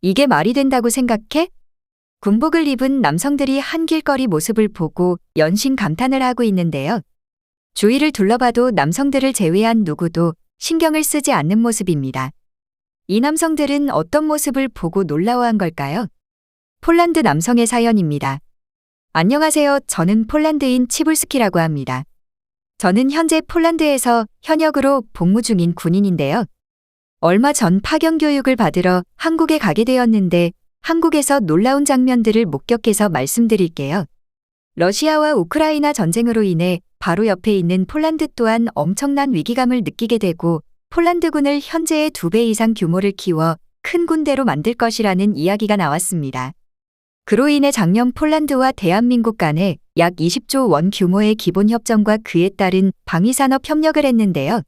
이게 말이 된다고 생각해? 군복을 입은 남성들이 한 길거리 모습을 보고 연신 감탄을 하고 있는데요. 주위를 둘러봐도 남성들을 제외한 누구도 신경을 쓰지 않는 모습입니다. 이 남성들은 어떤 모습을 보고 놀라워한 걸까요? 폴란드 남성의 사연입니다. 안녕하세요. 저는 폴란드인 치불스키라고 합니다. 저는 현재 폴란드에서 현역으로 복무 중인 군인인데요. 얼마 전 파견 교육을 받으러 한국에 가게 되었는데 한국에서 놀라운 장면들을 목격해서 말씀드릴게요. 러시아와 우크라이나 전쟁으로 인해 바로 옆에 있는 폴란드 또한 엄청난 위기감을 느끼게 되고 폴란드군을 현재의 2배 이상 규모를 키워 큰 군대로 만들 것이라는 이야기가 나왔습니다. 그로 인해 작년 폴란드와 대한민국 간에 약 20조 원 규모의 기본협정과 그에 따른 방위산업 협력을 했는데요.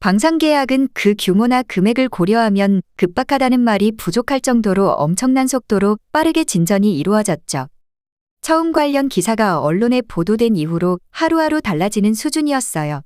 방산계약은 그 규모나 금액을 고려하면 급박하다는 말이 부족할 정도로 엄청난 속도로 빠르게 진전이 이루어졌죠. 처음 관련 기사가 언론에 보도된 이후로 하루하루 달라지는 수준이었어요.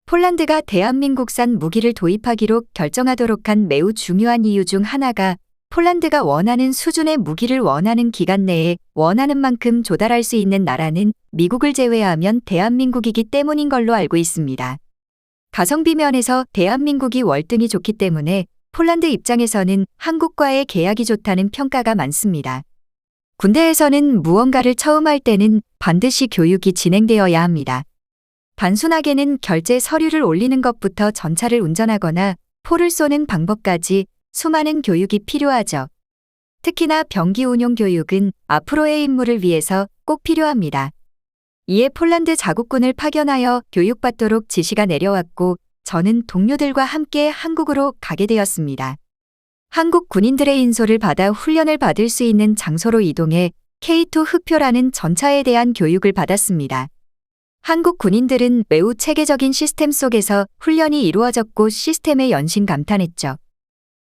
폴란드가 대한민국산 무기를 도입하기로 결정하도록 한 매우 중요한 이유 중 하나가 폴란드가 원하는 수준의 무기를 원하는 기간 내에 원하는 만큼 조달할 수 있는 나라는 미국을 제외하면 대한민국이기 때문인 걸로 알고 있습니다. 가성비 면에서 대한민국이 월등히 좋기 때문에 폴란드 입장에서는 한국과의 계약이 좋다는 평가가 많습니다. 군대에서는 무언가를 처음 할 때는 반드시 교육이 진행되어야 합니다. 단순하게는 결제 서류를 올리는 것부터 전차를 운전하거나 포를 쏘는 방법까지 수많은 교육이 필요하죠. 특히나 병기 운용 교육은 앞으로의 임무를 위해서 꼭 필요합니다. 이에 폴란드 자국군을 파견하여 교육받도록 지시가 내려왔고 저는 동료들과 함께 한국으로 가게 되었습니다. 한국 군인들의 인솔을 받아 훈련을 받을 수 있는 장소로 이동해 K2 흑표라는 전차에 대한 교육을 받았습니다. 한국 군인들은 매우 체계적인 시스템 속에서 훈련이 이루어졌고 시스템에 연신 감탄했죠.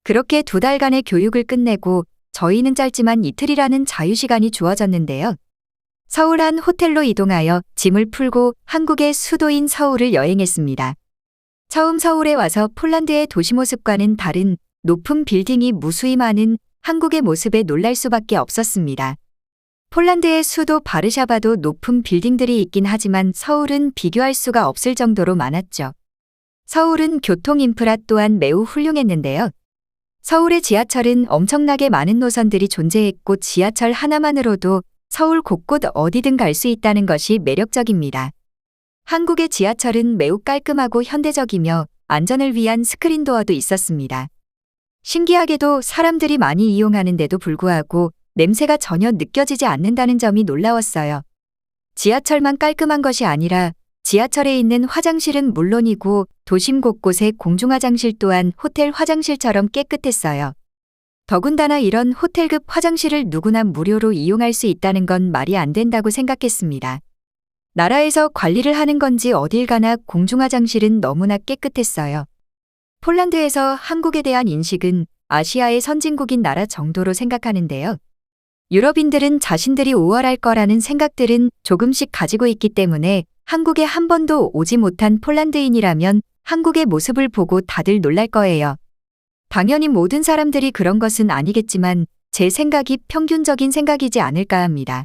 그렇게 2달간의 교육을 끝내고 저희는 짧지만 이틀이라는 자유시간이 주어졌는데요. 서울 한 호텔로 이동하여 짐을 풀고 한국의 수도인 서울을 여행했습니다. 처음 서울에 와서 폴란드의 도시 모습과는 다른 높은 빌딩이 무수히 많은 한국의 모습에 놀랄 수밖에 없었습니다. 폴란드의 수도 바르샤바도 높은 빌딩들이 있긴 하지만 서울은 비교할 수가 없을 정도로 많았죠. 서울은 교통 인프라 또한 매우 훌륭했는데요. 서울의 지하철은 엄청나게 많은 노선들이 존재했고 지하철 하나만으로도 서울 곳곳 어디든 갈 수 있다는 것이 매력적입니다. 한국의 지하철은 매우 깔끔하고 현대적이며 안전을 위한 스크린 도어도 있었습니다. 신기하게도 사람들이 많이 이용하는데도 불구하고 냄새가 전혀 느껴지지 않는다는 점이 놀라웠어요. 지하철만 깔끔한 것이 아니라 지하철에 있는 화장실은 물론이고 도심 곳곳의 공중화장실 또한 호텔 화장실처럼 깨끗했어요. 더군다나 이런 호텔급 화장실을 누구나 무료로 이용할 수 있다는 건 말이 안 된다고 생각했습니다. 나라에서 관리를 하는 건지 어딜 가나 공중화장실은 너무나 깨끗했어요. 폴란드에서 한국에 대한 인식은 아시아의 선진국인 나라 정도로 생각하는데요. 유럽인들은 자신들이 우월할 거라는 생각들은 조금씩 가지고 있기 때문에 한국에 한 번도 오지 못한 폴란드인이라면 한국의 모습을 보고 다들 놀랄 거예요. 당연히 모든 사람들이 그런 것은 아니겠지만 제 생각이 평균적인 생각이지 않을까 합니다.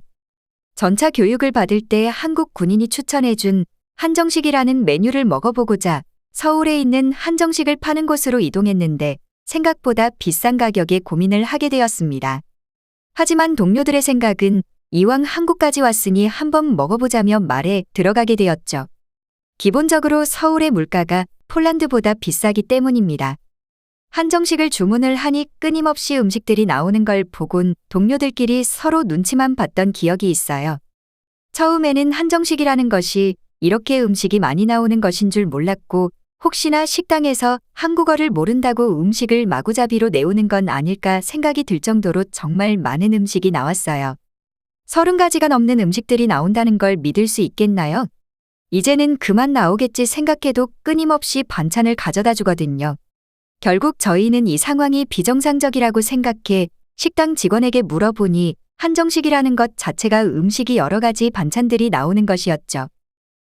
전차 교육을 받을 때 한국 군인이 추천해준 한정식이라는 메뉴를 먹어보고자 서울에 있는 한정식을 파는 곳으로 이동했는데 생각보다 비싼 가격에 고민을 하게 되었습니다. 하지만 동료들의 생각은 이왕 한국까지 왔으니 한번 먹어보자며 말에 들어가게 되었죠. 기본적으로 서울의 물가가 폴란드보다 비싸기 때문입니다. 한정식을 주문을 하니 끊임없이 음식들이 나오는 걸 보곤 동료들끼리 서로 눈치만 봤던 기억이 있어요. 처음에는 한정식이라는 것이 이렇게 음식이 많이 나오는 것인 줄 몰랐고 혹시나 식당에서 한국어를 모른다고 음식을 마구잡이로 내오는 건 아닐까 생각이 들 정도로 정말 많은 음식이 나왔어요. 30가지가 넘는 음식들이 나온다는 걸 믿을 수 있겠나요? 이제는 그만 나오겠지 생각해도 끊임없이 반찬을 가져다 주거든요. 결국 저희는 이 상황이 비정상적이라고 생각해 식당 직원에게 물어보니 한정식이라는 것 자체가 음식이 여러 가지 반찬들이 나오는 것이었죠.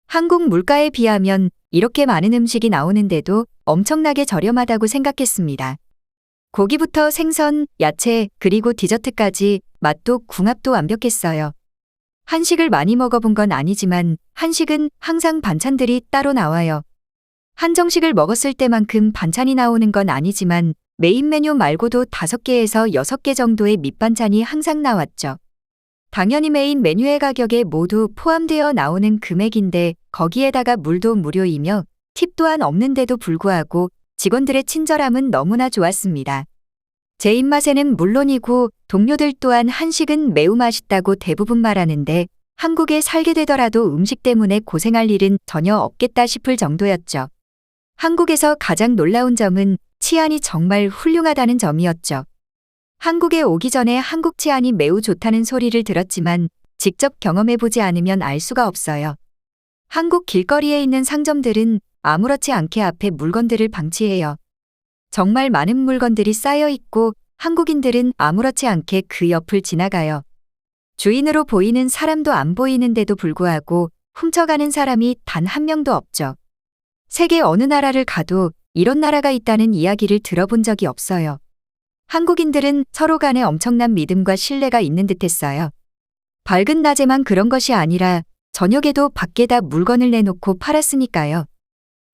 한국 물가에 비하면 이렇게 많은 음식이 나오는데도 엄청나게 저렴하다고 생각했습니다. 고기부터 생선, 야채, 그리고 디저트까지 맛도 궁합도 완벽했어요. 한식을 많이 먹어본 건 아니지만 한식은 항상 반찬들이 따로 나와요. 한정식을 먹었을 때만큼 반찬이 나오는 건 아니지만 메인 메뉴 말고도 5개에서 6개 정도의 밑반찬이 항상 나왔죠. 당연히 메인 메뉴의 가격에 모두 포함되어 나오는 금액인데 거기에다가 물도 무료이며 팁 또한 없는데도 불구하고 직원들의 친절함은 너무나 좋았습니다. 제 입맛에는 물론이고 동료들 또한 한식은 매우 맛있다고 대부분 말하는데 한국에 살게 되더라도 음식 때문에 고생할 일은 전혀 없겠다 싶을 정도였죠. 한국에서 가장 놀라운 점은 치안이 정말 훌륭하다는 점이었죠. 한국에 오기 전에 한국 치안이 매우 좋다는 소리를 들었지만 직접 경험해보지 않으면 알 수가 없어요. 한국 길거리에 있는 상점들은 아무렇지 않게 앞에 물건들을 방치해요. 정말 많은 물건들이 쌓여 있고 한국인들은 아무렇지 않게 그 옆을 지나가요. 주인으로 보이는 사람도 안 보이는데도 불구하고 훔쳐가는 사람이 단 한 명도 없죠. 세계 어느 나라를 가도 이런 나라가 있다는 이야기를 들어본 적이 없어요. 한국인들은 서로 간에 엄청난 믿음과 신뢰가 있는 듯했어요. 밝은 낮에만 그런 것이 아니라 저녁에도 밖에다 물건을 내놓고 팔았으니까요.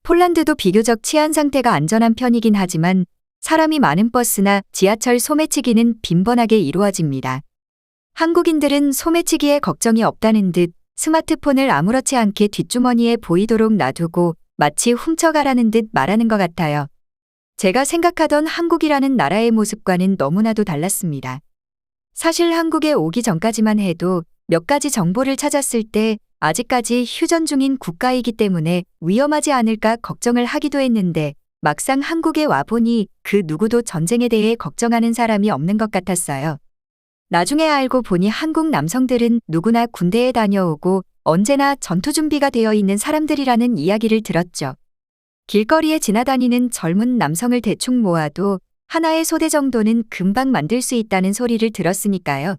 폴란드도 비교적 치안 상태가 안전한 편이긴 하지만 사람이 많은 버스나 지하철 소매치기는 빈번하게 이루어집니다. 한국인들은 소매치기에 걱정이 없다는 듯 스마트폰을 아무렇지 않게 뒷주머니에 보이도록 놔두고 마치 훔쳐가라는 듯 말하는 것 같아요. 제가 생각하던 한국이라는 나라의 모습과는 너무나도 달랐습니다. 사실 한국에 오기 전까지만 해도 몇 가지 정보를 찾았을 때 아직까지 휴전 중인 국가이기 때문에 위험하지 않을까 걱정을 하기도 했는데 막상 한국에 와보니 그 누구도 전쟁에 대해 걱정하는 사람이 없는 것 같았어요. 나중에 알고 보니 한국 남성들은 누구나 군대에 다녀오고 언제나 전투 준비가 되어 있는 사람들이라는 이야기를 들었죠. 길거리에 지나다니는 젊은 남성을 대충 모아도 하나의 소대 정도는 금방 만들 수 있다는 소리를 들었으니까요.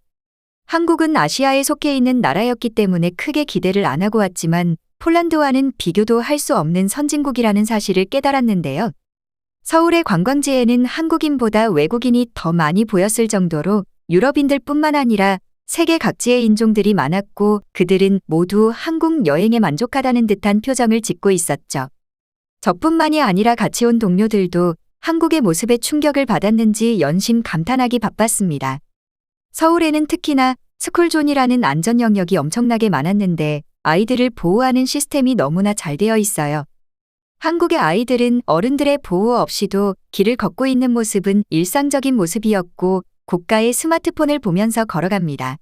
한국은 아시아에 속해 있는 나라였기 때문에 크게 기대를 안 하고 왔지만 폴란드와는 비교도 할 수 없는 선진국이라는 사실을 깨달았는데요. 서울의 관광지에는 한국인보다 외국인이 더 많이 보였을 정도로 유럽인들뿐만 아니라 세계 각지의 인종들이 많았고 그들은 모두 한국 여행에 만족하다는 듯한 표정을 짓고 있었죠. 저뿐만이 아니라 같이 온 동료들도 한국의 모습에 충격을 받았는지 연신 감탄하기 바빴습니다. 서울에는 특히나 스쿨존이라는 안전 영역이 엄청나게 많았는데 아이들을 보호하는 시스템이 너무나 잘 되어 있어요. 한국의 아이들은 어른들의 보호 없이도 길을 걷고 있는 모습은 일상적인 모습이었고 고가의 스마트폰을 보면서 걸어갑니다.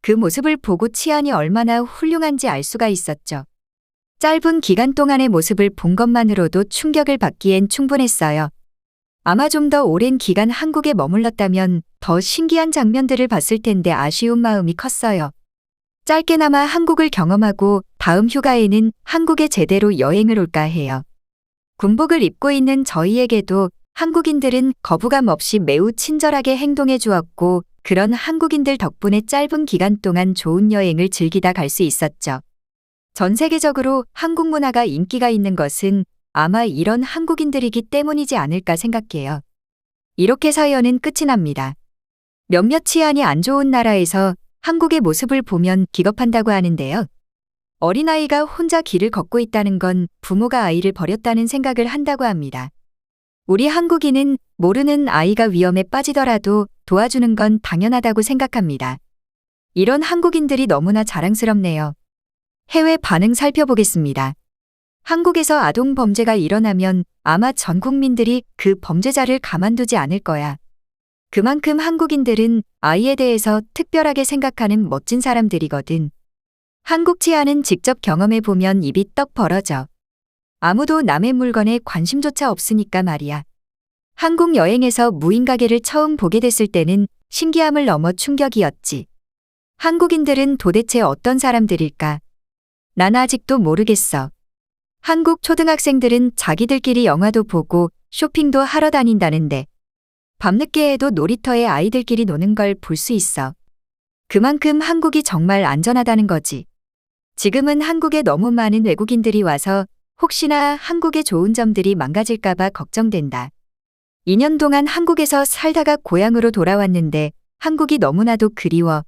그 모습을 보고 치안이 얼마나 훌륭한지 알 수가 있었죠. 짧은 기간 동안의 모습을 본 것만으로도 충격을 받기엔 충분했어요. 아마 좀 더 오랜 기간 한국에 머물렀다면 더 신기한 장면들을 봤을 텐데 아쉬운 마음이 컸어요. 짧게나마 한국을 경험하고 다음 휴가에는 한국에 제대로 여행을 올까 해요. 군복을 입고 있는 저희에게도 한국인들은 거부감 없이 매우 친절하게 행동해 주었고 그런 한국인들 덕분에 짧은 기간 동안 좋은 여행을 즐기다 갈 수 있었죠. 전 세계적으로 한국 문화가 인기가 있는 것은 아마 이런 한국인들이기 때문이지 않을까 생각해요. 이렇게 사연은 끝이 납니다. 몇몇 치안이 안 좋은 나라에서 한국의 모습을 보면 기겁한다고 하는데요. 어린아이가 혼자 길을 걷고 있다는 건 부모가 아이를 버렸다는 생각을 한다고 합니다. 우리 한국인은 모르는 아이가 위험에 빠지더라도 도와주는 건 당연하다고 생각합니다. 이런 한국인들이 너무나 자랑스럽네요. 해외 반응 살펴보겠습니다. 한국에서 아동 범죄가 일어나면 아마 전 국민들이 그 범죄자를 가만두지 않을 거야. 그만큼 한국인들은 아이에 대해서 특별하게 생각하는 멋진 사람들이거든. 한국 치안은 직접 경험해보면 입이 떡 벌어져. 아무도 남의 물건에 관심조차 없으니까 말이야. 한국 여행에서 무인 가게를 처음 보게 됐을 때는 신기함을 넘어 충격이었지. 한국인들은 도대체 어떤 사람들일까? 난 아직도 모르겠어. 한국 초등학생들은 자기들끼리 영화도 보고 쇼핑도 하러 다닌다는데 밤늦게에도 놀이터에 아이들끼리 노는 걸 볼 수 있어. 그만큼 한국이 정말 안전하다는 거지. 지금은 한국에 너무 많은 외국인들이 와서 혹시나 한국의 좋은 점들이 망가질까 봐 걱정된다. 2년 동안 한국에서 살다가 고향으로 돌아왔는데 한국이 너무나도 그리워.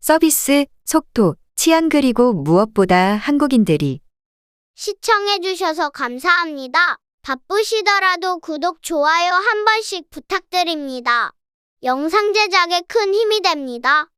서비스, 속도, 치안 그리고 무엇보다 한국인들이. 시청해주셔서 감사합니다. 바쁘시더라도 구독, 좋아요 한 번씩 부탁드립니다. 영상 제작에 큰 힘이 됩니다.